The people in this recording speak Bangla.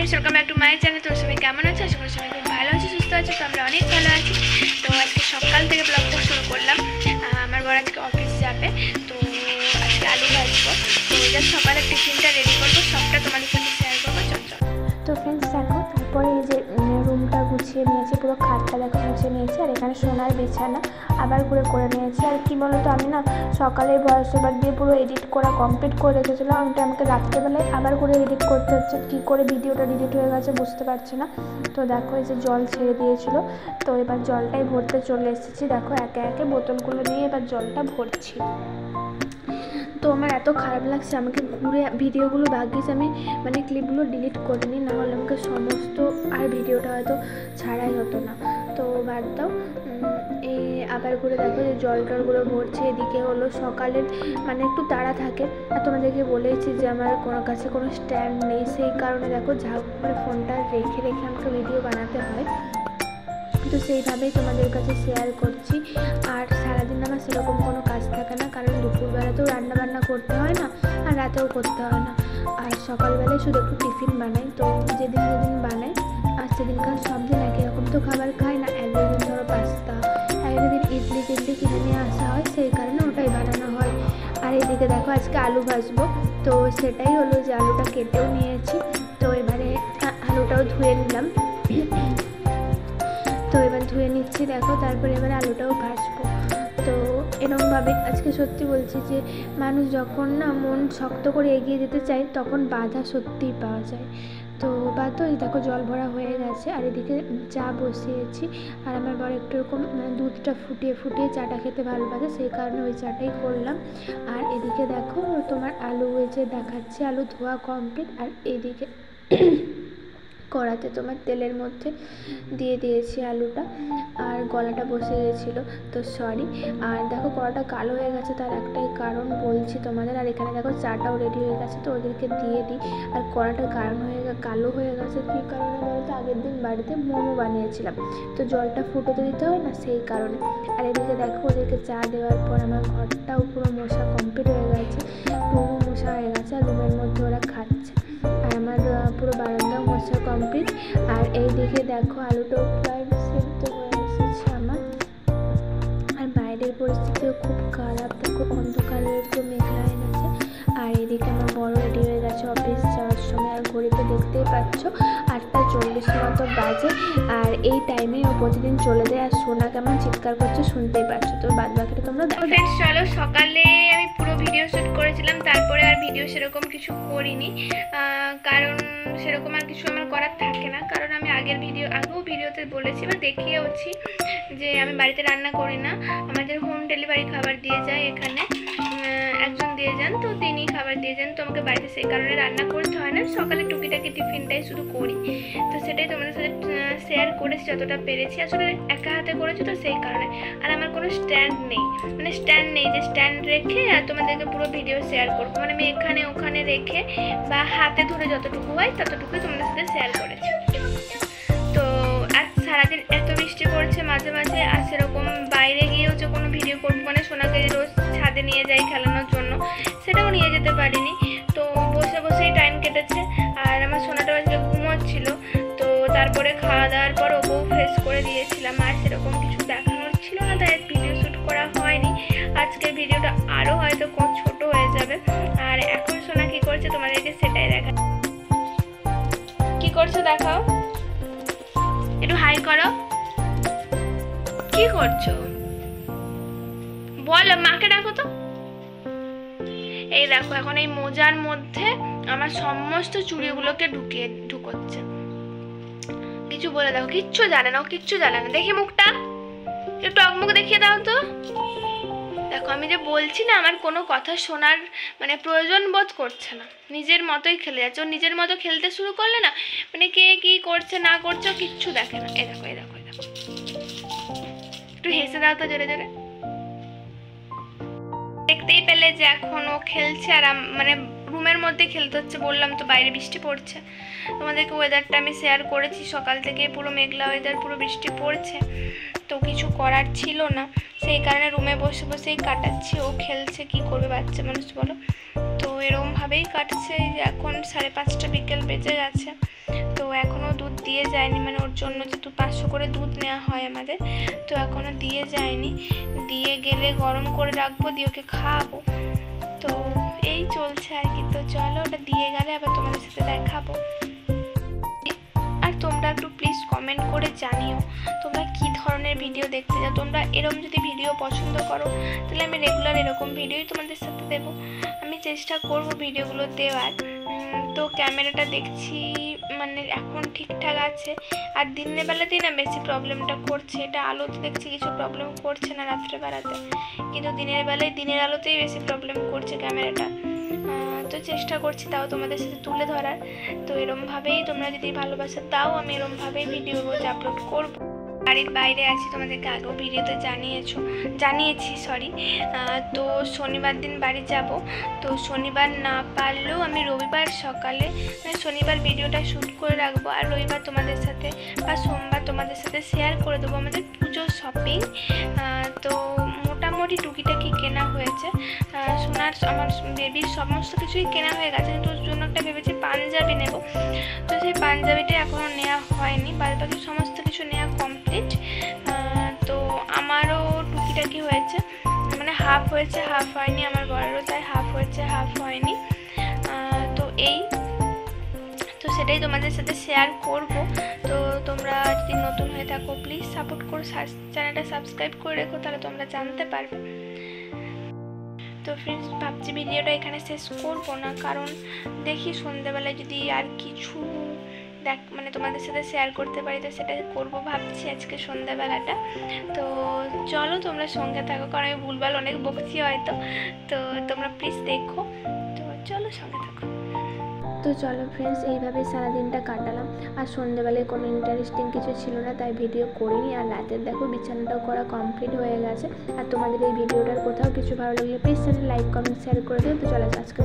Friends welcome back to my channel. तो सबाई केमन आछो? आशा कরি সবাই খুব ভালো আছো, সুস্থ আছো। তো আমরা অনেক ভালো আছি। তো আজকে সকাল থেকে ব্লগটা শুরু করলাম। আমার বড় আজকে অফিস যাবে, তো আজকে আলু ভাজবো। তো জাস্ট সকালে টিফিনটা রেডি করবো, সবটা তোমাদের সাথে শেয়ার করবো। চল। তো ফ্রেন্ডস দেখো, তারপরে এই যে রুমটা গুছিয়ে নিয়েছি, পুরো খাটটা দেখো গুছিয়ে নিয়েছি। আর এখানে সোনার বিছানা আবার করে নিয়েছি। আর কি বলতো, আমি না সকালে ভয়েস ওভার দিয়ে পুরো এডিট করা কমপ্লিট করে রেখেছিলাম। ওটা আমাকে রাত্রেবেলায় আবার করে এডিট করতে হচ্ছে। কী করে ভিডিওটা ডিলিট হয়ে গেছে বুঝতে পারছি না। তো দেখো এই যে জল ছেড়ে দিয়েছিল, তো এবার জলটাই ভরতে চলে এসেছি। দেখো একে একে বোতলগুলো নিয়ে এবার জলটা ভরছি। তো আমার এত খারাপ লাগছে, আমাকে ঘুরে ভিডিওগুলো ভাগ্যিস আমি ক্লিপগুলো ডিলিট করিনি, না হলে আমাকে সমস্ত আর ভিডিওটা হয়তো ছাড়াই হতো না। তো বাদ দাও, এই আবার করে দেখো যে জল টলগুলো ভরছে। এদিকে হলো সকালের একটু তাড়া থাকে। আর তোমাদেরকে বলেছি যে আমার কোনো কাছে কোনো স্ট্যান্ড নেই, সেই কারণে দেখো ঝাঁক করে ফোনটা রেখে আমাকে ভিডিও বানাতে হয়। তো সেইভাবেই তোমাদের কাছে শেয়ার করছি। আর সারাদিন আমার সেরকম কোনো কাজ থাকে না, কারণ দুপুরবেলাতেও রান্নাবান্না করতে হয় না, আর রাতেও করতে হয় না। আর সকালবেলায় শুধু একটু টিফিন বানাই। তো যেদিন বানাই, আর সেদিনকার সব দিন একই রকম তো খাবার খাই না। একদিন ধরো পাস্তা, একদিন ইডলি টিডলি কিনে নিয়ে আসা হয়, সেই কারণে ওটাই বানানো হয়। আর এদিকে দেখো আজকে আলু ভাজবো, তো সেটাই হলো যে আলুটা কেটেও নিয়েছি। তো এবারে আলুটাও ধুয়ে নিলাম। তো এবার ধুয়ে নিচ্ছি দেখো, তারপরে এবার আলুটাও ভাজবো। তো এরকমভাবে আজকে সত্যি বলছি যে মানুষ যখন না মন শক্ত করে এগিয়ে যেতে চায়, তখন বাধা সত্যিই পাওয়া যায়। তো বাধ্য দেখো জল ভরা হয়ে গেছে। আর এদিকে চা বসিয়েছি। আর আমার বড় একটু এরকম দুধটা ফুটিয়ে চাটা খেতে ভালোবাসে, সেই কারণে ওই চাটাই করলাম। আর এদিকে দেখো তোমার আলু হয়েছে দেখাচ্ছে, আলু ধোয়া কমপ্লিট। আর এদিকে কড়াতে তোমার তেলের মধ্যে দিয়ে দিয়েছি আলুটা, আর গলাটা বসে গেছিলো, তো সরি। আর দেখো কড়াটা কালো হয়ে গেছে, তার একটাই কারণ বলছি তোমাদের। আর এখানে দেখো চাটাও রেডি হয়ে গেছে, তো ওদেরকে দিয়ে দিই। আর কড়াটা কালো হয়ে গেছে কী কারণে বলতে, আগের দিন বাড়িতে মোমো বানিয়েছিলাম, তো জলটা ফুটোতে দিতে হয় না, সেই কারণে। আর এদিকে দেখো ওদেরকে চা দেওয়ার পর আমার ঘরটাও পুরো মশা কমপ্লিট হয়ে গেছে, রুমও মশা হয়ে গেছে। আর রুমের মধ্যে ওরা খাচ্ছে, আর আমার পুরো বারান্দাও মশা কমপ্লিট। আর এই দিকে দেখো আলুটাও প্রায় সেদ্ধ হয়ে এসেছে আমার। আর বাইরের পরিস্থিতিও খুব খারাপ, দেখো অন্ধকারের পুরো মেঘলা এনেছে। আর এদিকে আমার বড় রেডি হয়ে গেছে অফিস যাওয়ার সময়। আর ঘড়িতে দেখতেই পাচ্ছ 8:40 মতো বাজে। আর এই টাইমে ও প্রতিদিন চলে যায়। আর সোনা কেমন চিৎকার করছে শুনতেই পাচ্ছ। তো বাদ বাকিটা তোমরা দেখো। ফ্রেন্ডস চলো, সকালে আমি পুরো ভিডিও শ্যুট করেছিলাম, তারপরে আর ভিডিও সেরকম কিছু করিনি, কারণ সেরকম আর কিছু আমার করার থাকে না। কারণ আমি আগেও ভিডিওতে বলেছি বা দেখিয়েওছি যে আমি বাড়িতে রান্না করি না, আমাদের হোম ডেলিভারি খাবার দিয়ে যায়। এখানে একজন দিয়ে যান, তো তিনি খাবার দিয়ে যান, তো আমাকে বাড়িতে সেই কারণে রান্না করতে হয় না। সকালে টুকিটাকি টিফিনটাই শুধু করি, তো সেটাই তোমাদের সাথে শেয়ার করেছি যতটা পেরেছি। আসলে একা হাতে করেছি, তো সেই কারণে। আর আমার কোনো স্ট্যান্ড নেই, যে স্ট্যান্ড রেখে আর তোমাদেরকে পুরো ভিডিও শেয়ার করবো। আমি এখানে ওখানে রেখে বা হাতে ধরে যতটুকু হয় ততটুকুই তোমাদের সাথে শেয়ার করেছি। তো আজ সারাদিন এত বৃষ্টি পড়ছে মাঝে মাঝে, আর সেরকম বাইরে গিয়েও যে কোনো ভিডিও করবো, সোনাকে রোজ ছাদে নিয়ে যাই খেলানোর জন্য, সেটাও নিয়ে যেতে পারিনি। তো বসেই টাইম কেটেছে। আর আমার সোনাটা আজকে ঘুমোচ্ছিল, তো তারপরে খাওয়া দাওয়ার পর ওকেও ফ্রেশ করে দিয়েছিলাম। আর সেরকম কিছু দেখানোর ছিল না, তাই ভিডিও শ্যুট করা হয়নি। আজকের ভিডিওটা আরও হয়তো ছোট হয়ে যাবে। আর এখন সোনা কী করছে তোমাদেরকে সেটাই দেখা। কি করছো দেখাও, একটু হাই করো। কি করছো বলো, মাকে ডাকো তো। এই দেখো এখন এই মোজার মধ্যে আমার সমস্ত চুড়িগুলোকে ঢুকোচ্ছে। কিছু বলে দাও, কিচ্ছু জানে না, দেখি মুখটা একটু টকমুখ দেখিয়ে দাও তো। দেখো আমি যে বলছি না, আমার কোনো কথা শোনার প্রয়োজন বোধ করছে না, নিজের মতোই খেলে যাচ্ছে। ও নিজের মতো খেলতে শুরু করলে না, কে কি করছে না করছে কিচ্ছু দেখে না। এই দেখো একটু হেসে দাও তো জোরে জোরে। দেখতেই পেলে যে এখন ও খেলছে, আর রুমের মধ্যে খেলতে হচ্ছে, বললাম তো বাইরে বৃষ্টি পড়ছে। তোমাদেরকে ওয়েদারটা আমি শেয়ার করেছি, সকাল থেকে পুরো মেঘলা ওয়েদার, পুরো বৃষ্টি পড়ছে। তো কিছু করার ছিল না, সেই কারণে রুমে বসেই কাটাচ্ছি। ও খেলছে, কি করবে বাচ্চা মানুষ বলো। তো এরকমভাবেই কাটছে। এখন 5:30 বিকেল বেজে গেছে। তো এখনও দুধ দিয়ে যায়নি, মানে ওর জন্য যেহেতু 500 করে দুধ নেওয়া হয় আমাদের, তো এখনও দিয়ে যায়নি। দিয়ে গেলে গরম করে রাখবো, দিয়ে ওকে খাওয়াবো। তো এই চলছে আর কি। তো চলো, ওটা দিয়ে গেলে আবার তোমাদের সাথে দেখাবো। আর তোমরা একটু প্লিজ কমেন্ট করে জানিও তোমরা কী ধরনের ভিডিও দেখতে চাও। তোমরা এরকম যদি ভিডিও পছন্দ করো তাহলে আমি রেগুলার এরকম ভিডিওই তোমাদের সাথে দেবো। আমি চেষ্টা করব ভিডিওগুলো দেওয়ার। তো ক্যামেরাটা দেখছি মানে এখন ঠিকঠাক আছে, আর দিনের বেলাতেই না বেশি প্রবলেমটা করছে। এটা আলোতে দেখছি কিছু প্রবলেম করছে না রাত্রেবেলাতে, কিন্তু দিনের বেলায় দিনের আলোতেই বেশি প্রবলেম করছে ক্যামেরাটা। তো চেষ্টা করছি তাও তোমাদের সাথে তুলে ধরার। তো এরমভাবেই তোমরা যদি ভালোবাসা দাও আমি এরমভাবেই ভিডিও আপলোড করব। বাড়ির বাইরে আছি, তোমাদেরকে আগেও ভিডিওতে জানিয়েছি সরি। তো শনিবার দিন বাড়ি যাব। তো শনিবার না পারলেও আমি রবিবার সকালে, মানে শনিবার ভিডিওটা শ্যুট করে রাখবো, আর রবিবার তোমাদের সাথে বা সোমবার তোমাদের সাথে শেয়ার করে দেবো আমাদের পুজোর শপিং। তো মোটামুটি টুকিটাকি কেনা হয়েছে, সোনার আমার বেবির সমস্ত কিছুই কেনা হয়ে গেছে, কিন্তু ওর জন্য একটা ভেবেছি পাঞ্জাবি নেব। তো সেই পাঞ্জাবিটা এখনও নেওয়া হয়নি, বাকি সমস্ত কিছু নেওয়া কমপ্লিট। তো আমারও টুকিটাকি হয়েছে, মানে হাফ হয়েছে হাফ হয়নি, আমার বড়েরও তাই হাফ হয়েছে হাফ হয়নি। তো তো সেটাই তোমাদের সাথে শেয়ার করব। তো তোমরা যদি নতুন হয়ে থাকো প্লিজ সাপোর্ট করো, চ্যানেলটা সাবস্ক্রাইব করে রেখো, তাহলে তোমরা জানতে পারবে। তো ফ্রেন্ডস, ভাবছি ভিডিওটা এখানে শেষ করব না, কারণ দেখি সন্ধ্যাবেলায় যদি আর কিছু মানে তোমাদের সাথে শেয়ার করতে পারি তো সেটা করব ভাবছি আজকে সন্ধ্যাবেলাটা। তো চলো তোমরা সঙ্গে থাকো, কারণ আমি ভুলভাল অনেক বকছি হয়তো। তো তোমরা প্লিজ দেখো। তো চলো সঙ্গে থাকো। তো চলো ফ্রেন্ডস, এইভাবে সারাদিনটা কাটালাম। আর সন্ধ্যেবেলায় কোনো ইন্টারেস্টিং কিছু ছিল না, তাই ভিডিও করিনি। আর রাতের দেখো বিছানাটাও করা কমপ্লিট হয়ে গেছে। আর তোমাদের এই ভিডিওটার কোথাও কিছু ভালো লাগলে please channel like comment share করে দিও। তো চলো আজকে